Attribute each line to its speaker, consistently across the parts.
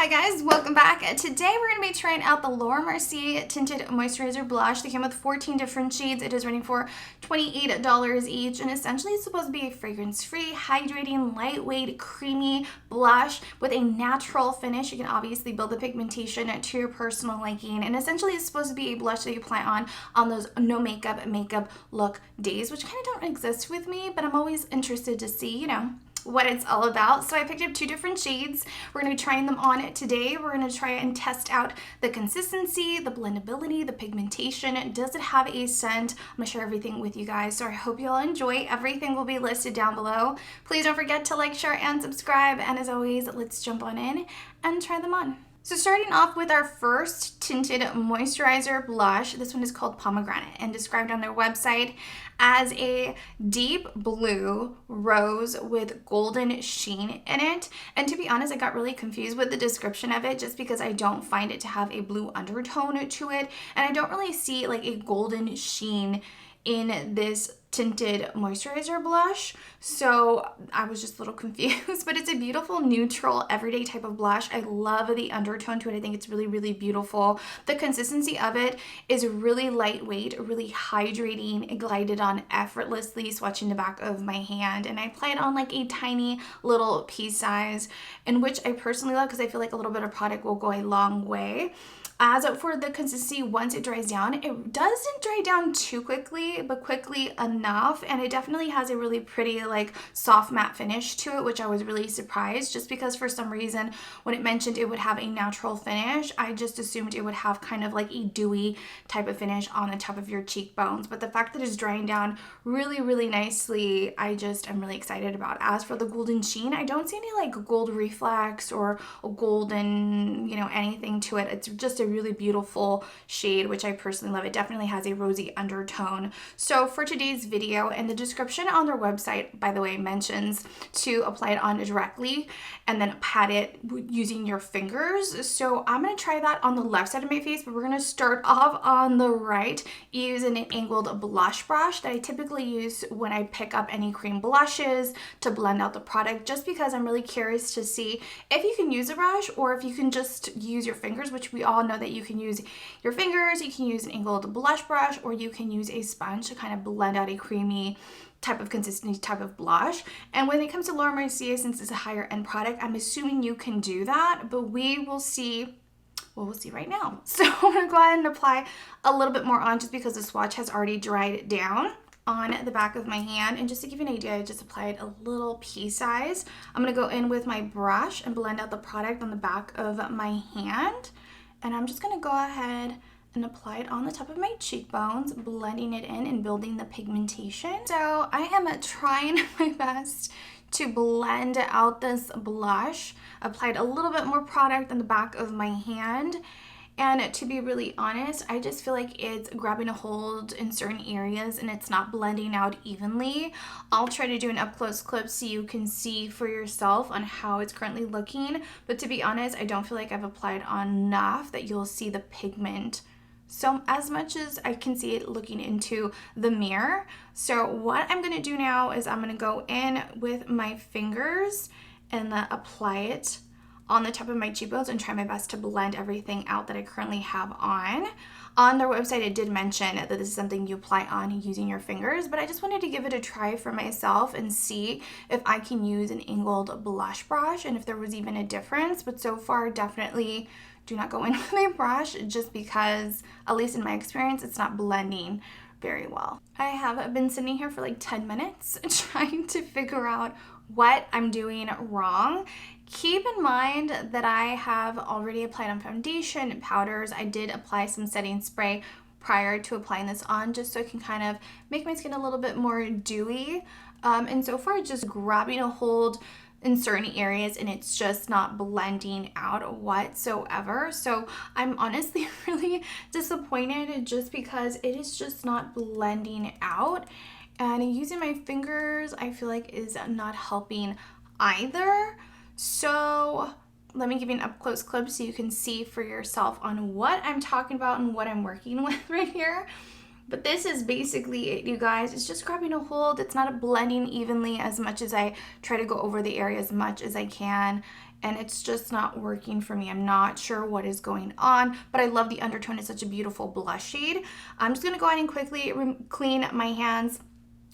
Speaker 1: Hi guys, welcome back. Today we're going to be trying out the Mercier Tinted Moisturizer Blush. They came with 14 different shades. It is running for $28 each, and essentially it's supposed to be a fragrance-free, hydrating, lightweight, creamy blush with a natural finish. You can obviously build the pigmentation to your personal liking, and essentially it's supposed to be a blush that you apply on those no makeup look days, which kind of don't exist with me, but I'm always interested to see, what it's all about. So I picked up two different shades. We're going to be trying them on today. We're going to try and test out the consistency, the blendability, the pigmentation. Does it have a scent? I'm going to share everything with you guys. So I hope you all enjoy. Everything will be listed down below. Please don't forget to like, share, and subscribe. And as always, let's jump on in and try them on. So starting off with our first tinted moisturizer blush, this one is called Pomegranate and described on their website as a deep blue rose with golden sheen in it. And to be honest, I got really confused with the description of it just because I don't find it to have a blue undertone to it. And I don't really see like a golden sheen in this tinted moisturizer blush, so I was just a little confused, but it's a beautiful neutral everyday type of blush. I love the undertone to it. I think it's really, really beautiful. The consistency of it is really lightweight, really hydrating. It glided on effortlessly, swatching the back of my hand, and I applied on like a tiny little pea size, in which I personally love because I feel like a little bit of product will go a long way. As for the consistency, once it dries down, it doesn't dry down too quickly, but quickly enough, and it definitely has a really pretty like soft matte finish to it, which I was really surprised just because for some reason when it mentioned it would have a natural finish, I just assumed it would have kind of like a dewy type of finish on the top of your cheekbones. But the fact that it's drying down really, really nicely, I'm really excited about. As for the golden sheen, I don't see any like gold reflex or a golden, anything to it. It's just a really beautiful shade, which I personally love. It definitely has a rosy undertone. So for today's video, and the description on their website, by the way, mentions to apply it on directly and then pat it using your fingers. So I'm going to try that on the left side of my face, but we're going to start off on the right using an angled blush brush that I typically use when I pick up any cream blushes to blend out the product, just because I'm really curious to see if you can use a brush or if you can just use your fingers, which we all know that you can use your fingers, you can use an angled blush brush, or you can use a sponge to kind of blend out a creamy type of consistency type of blush. And when it comes to Mercier, since it's a higher end product, I'm assuming you can do that, but we will see. Well, we'll see right now. So I'm gonna go ahead and apply a little bit more on just because the swatch has already dried down on the back of my hand. And just to give you an idea, I just applied a little pea size. I'm gonna go in with my brush and blend out the product on the back of my hand. And I'm just gonna go ahead and apply it on the top of my cheekbones, blending it in and building the pigmentation. So I am trying my best to blend out this blush. Applied a little bit more product on the back of my hand. And to be really honest, I just feel like it's grabbing a hold in certain areas and it's not blending out evenly. I'll try to do an up close clip so you can see for yourself on how it's currently looking. But to be honest, I don't feel like I've applied enough that you'll see the pigment so as much as I can see it looking into the mirror. So what I'm going to do now is I'm going to go in with my fingers and apply it on the top of my cheekbones and try my best to blend everything out that I currently have on. On their website, it did mention that this is something you apply on using your fingers, but I just wanted to give it a try for myself and see if I can use an angled blush brush and if there was even a difference. But so far, definitely do not go in with a brush just because, at least in my experience, it's not blending very well. I have been sitting here for like 10 minutes trying to figure out what I'm doing wrong. Keep in mind that I have already applied on foundation and powders. I did apply some setting spray prior to applying this on just so it can kind of make my skin a little bit more dewy. And so far, just grabbing a hold in certain areas and it's just not blending out whatsoever. So I'm honestly really disappointed just because it is just not blending out. And using my fingers, I feel like is not helping either. So let me give you an up close clip so you can see for yourself on what I'm talking about and what I'm working with right here. But this is basically it, you guys. It's just grabbing a hold. It's not blending evenly as much as I try to go over the area as much as I can. And it's just not working for me. I'm not sure what is going on, but I love the undertone. It's such a beautiful blush shade. I'm just gonna go ahead and quickly clean my hands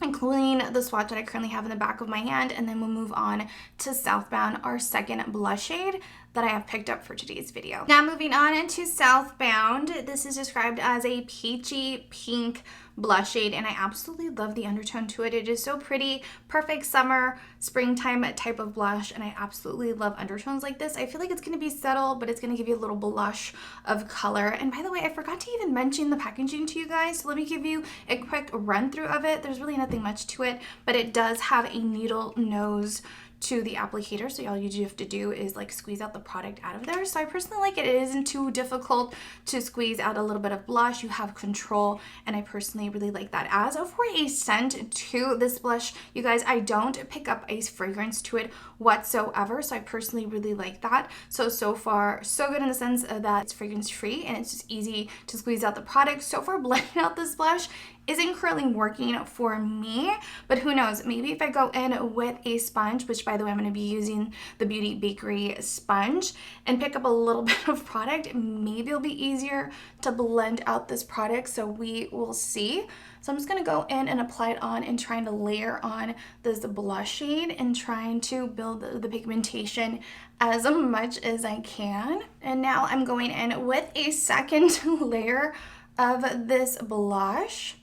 Speaker 1: and clean the swatch that I currently have in the back of my hand, and then we'll move on to Southbound, our second blush shade that I have picked up for today's video. Now moving on into Southbound, this is described as a peachy pink blush shade, and I absolutely love the undertone to it. It is so pretty, perfect summer, springtime type of blush, and I absolutely love undertones like this. I feel like it's gonna be subtle, but it's gonna give you a little blush of color. And by the way, I forgot to even mention the packaging to you guys, so let me give you a quick run through of it. There's really nothing much to it, but it does have a needle nose to the applicator, so all you have to do is like squeeze out the product out of there. So I personally like it. It isn't too difficult to squeeze out a little bit of blush. You have control, and I personally really like that. As for a scent to this blush, you guys, I don't pick up a fragrance to it whatsoever, so I personally really like that. So far so good in the sense that it's fragrance free and it's just easy to squeeze out the product. So far blending out this blush isn't currently working for me, but who knows, maybe if I go in with a sponge, which by the way I'm going to be using the Beauty Bakery sponge, and pick up a little bit of product, maybe it'll be easier to blend out this product. So we will see. So I'm just going to go in and apply it on and trying to layer on this blush shade and trying to build the pigmentation as much as I can. And now I'm going in with a second layer of this blush,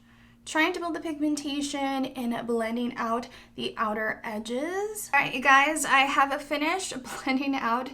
Speaker 1: trying to build the pigmentation and blending out the outer edges. All right, you guys, I have finished blending out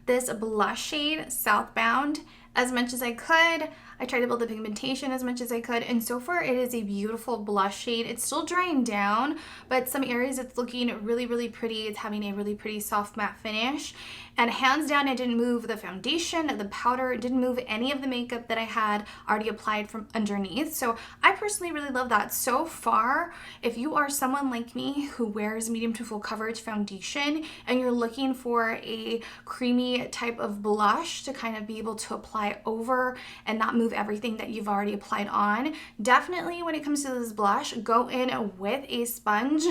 Speaker 1: this blush shade, Southbound, as much as I could. I tried to build the pigmentation as much as I could, and so far it is a beautiful blush shade. It's still drying down, but some areas it's looking really, really pretty. It's having a really pretty soft matte finish, and hands down, it didn't move the foundation, the powder, it didn't move any of the makeup that I had already applied from underneath. So I personally really love that. So far, if you are someone like me who wears medium to full coverage foundation and you're looking for a creamy type of blush to kind of be able to apply over and not move everything that you've already applied on, definitely when it comes to this blush, go in with a sponge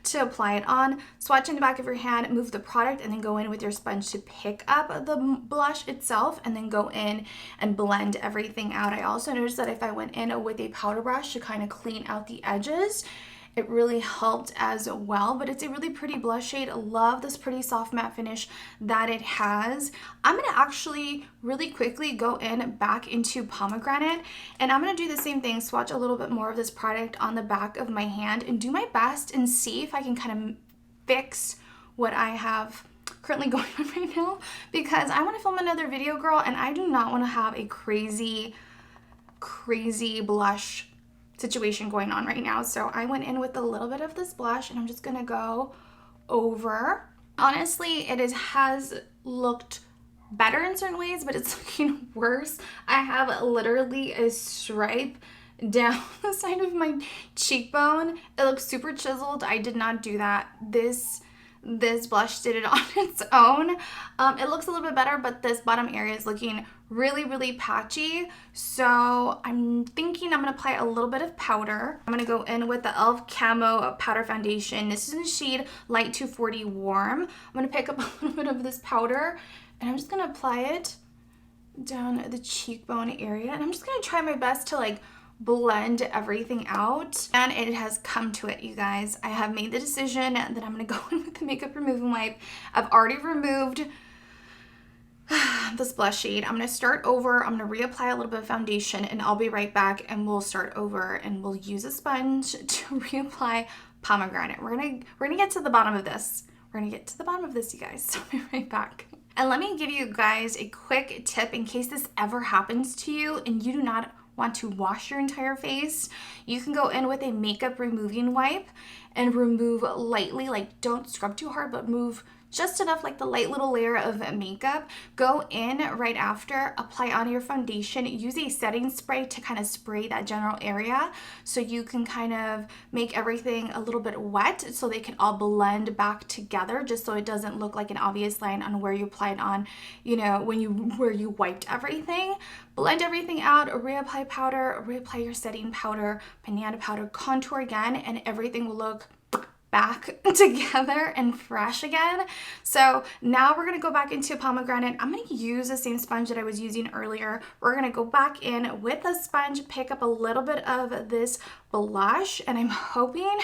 Speaker 1: to apply it on, swatch in the back of your hand, move the product, and then go in with your sponge to pick up the blush itself, and then go in and blend everything out. I also noticed that if I went in with a powder brush to kind of clean out the edges, it really helped as well. But it's a really pretty blush shade. I love this pretty soft matte finish that it has. I'm gonna actually really quickly go in back into Pomegranate, and I'm gonna do the same thing, swatch a little bit more of this product on the back of my hand and do my best and see if I can kind of fix what I have currently going on right now, because I want to film another video, girl, and I do not want to have a crazy blush situation going on right now. So I went in with a little bit of this blush, and I'm just gonna go over. Honestly, it has looked better in certain ways, but it's looking worse. I have literally a stripe down the side of my cheekbone. It looks super chiseled. I did not do that. This blush did it on its own. It looks a little bit better, but this bottom area is looking really, really patchy. So I'm thinking I'm gonna apply a little bit of powder. I'm gonna go in with the e.l.f. Camo Powder Foundation. This is in the shade Light 240 Warm. I'm gonna pick up a little bit of this powder, and I'm just gonna apply it down the cheekbone area. And I'm just gonna try my best to like blend everything out, and it has come to it, you guys. I have made the decision that I'm gonna go in with the makeup removing wipe. I've already removed this blush shade. I'm gonna start over. I'm gonna reapply a little bit of foundation, and I'll be right back, and we'll start over, and we'll use a sponge to reapply Pomegranate. We're gonna get to the bottom of this. We're gonna get to the bottom of this, you guys. So I'll be right back. And let me give you guys a quick tip in case this ever happens to you and you do not want to wash your entire face. You can go in with a makeup removing wipe and remove lightly, like don't scrub too hard, but move just enough, like the light little layer of makeup. Go in right after, apply on your foundation, use a setting spray to kind of spray that general area so you can kind of make everything a little bit wet so they can all blend back together, just so it doesn't look like an obvious line on where you applied on, you know, where you wiped everything. Blend everything out, reapply powder, reapply your setting powder, banana powder, contour again, and everything will look back together and fresh again. So now we're gonna go back into Pomegranate. I'm gonna use the same sponge that I was using earlier. We're gonna go back in with a sponge, pick up a little bit of this blush, and I'm hoping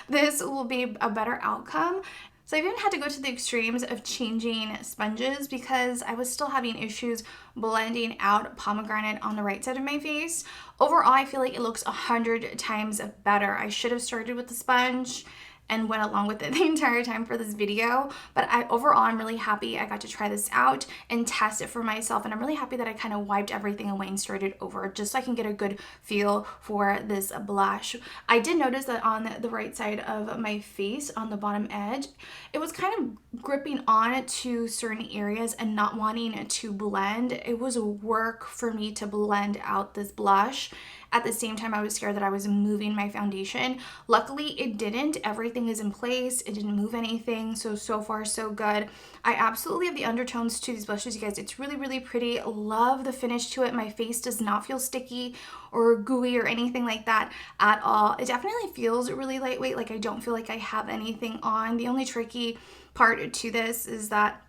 Speaker 1: this will be a better outcome. So I've even had to go to the extremes of changing sponges because I was still having issues blending out Pomegranate on the right side of my face. Overall, I feel like it looks 100 times better. I should have started with the sponge and went along with it the entire time for this video. But overall, I'm really happy I got to try this out and test it for myself. And I'm really happy that I kind of wiped everything away and started over just so I can get a good feel for this blush. I did notice that on the right side of my face, on the bottom edge, it was kind of gripping on to certain areas and not wanting to blend. It was work for me to blend out this blush. At the same time, I was scared that I was moving my foundation. Luckily, it didn't. Everything is in place. It didn't move anything. So far, so good. I absolutely have the undertones to these blushes, you guys. It's really, really pretty. Love the finish to it. My face does not feel sticky or gooey or anything like that at all. It definitely feels really lightweight. Like I don't feel like I have anything on. The only tricky part to this is that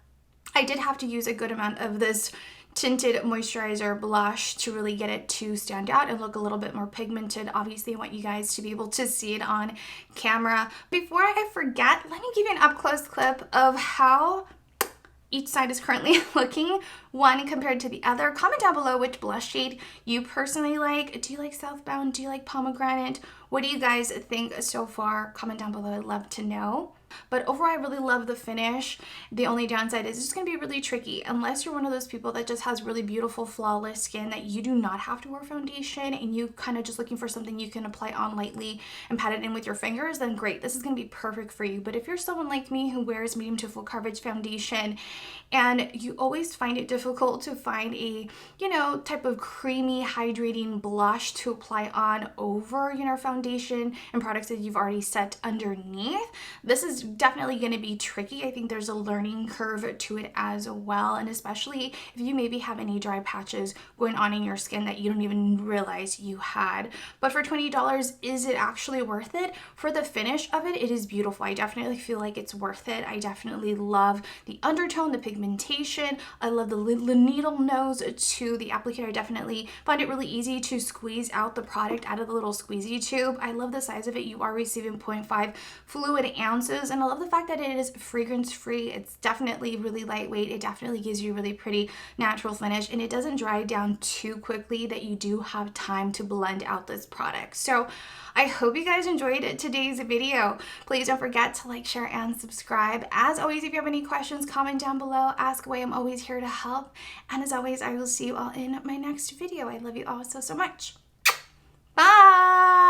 Speaker 1: I did have to use a good amount of this tinted moisturizer blush to really get it to stand out and look a little bit more pigmented. Obviously, I want you guys to be able to see it on camera. Before I forget, let me give you an up-close clip of how each side is currently looking, one compared to the other. Comment down below which blush shade you personally like. Do you like Southbound? Do you like Pomegranate? What do you guys think so far? Comment down below. I'd love to know. But overall, I really love the finish. The only downside is it's just going to be really tricky. Unless you're one of those people that just has really beautiful, flawless skin that you do not have to wear foundation and you kind of just looking for something you can apply on lightly and pat it in with your fingers, then great. This is going to be perfect for you. But if you're someone like me who wears medium to full coverage foundation and you always find it difficult to find a, you know, type of creamy, hydrating blush to apply on over, you know, foundation and products that you've already set underneath, this is definitely going to be tricky. I think there's a learning curve to it as well, and especially if you maybe have any dry patches going on in your skin that you don't even realize you had. But for $20, is it actually worth it? For the finish of it, it is beautiful. I definitely feel like it's worth it. I definitely love the undertone, the pigmentation. I love the needle nose to the applicator. I definitely find it really easy to squeeze out the product out of the little squeezy tube. I love the size of it. You are receiving 0.5 fluid ounces, and I love the fact that it is fragrance free. It's definitely really lightweight. It definitely gives you a really pretty natural finish, and it doesn't dry down too quickly that you do have time to blend out this product. So I hope you guys enjoyed today's video. Please don't forget to like, share, and subscribe. As always, if you have any questions, comment down below, ask away. I'm always here to help. And as always, I will see you all in my next video. I love you all so much. Bye!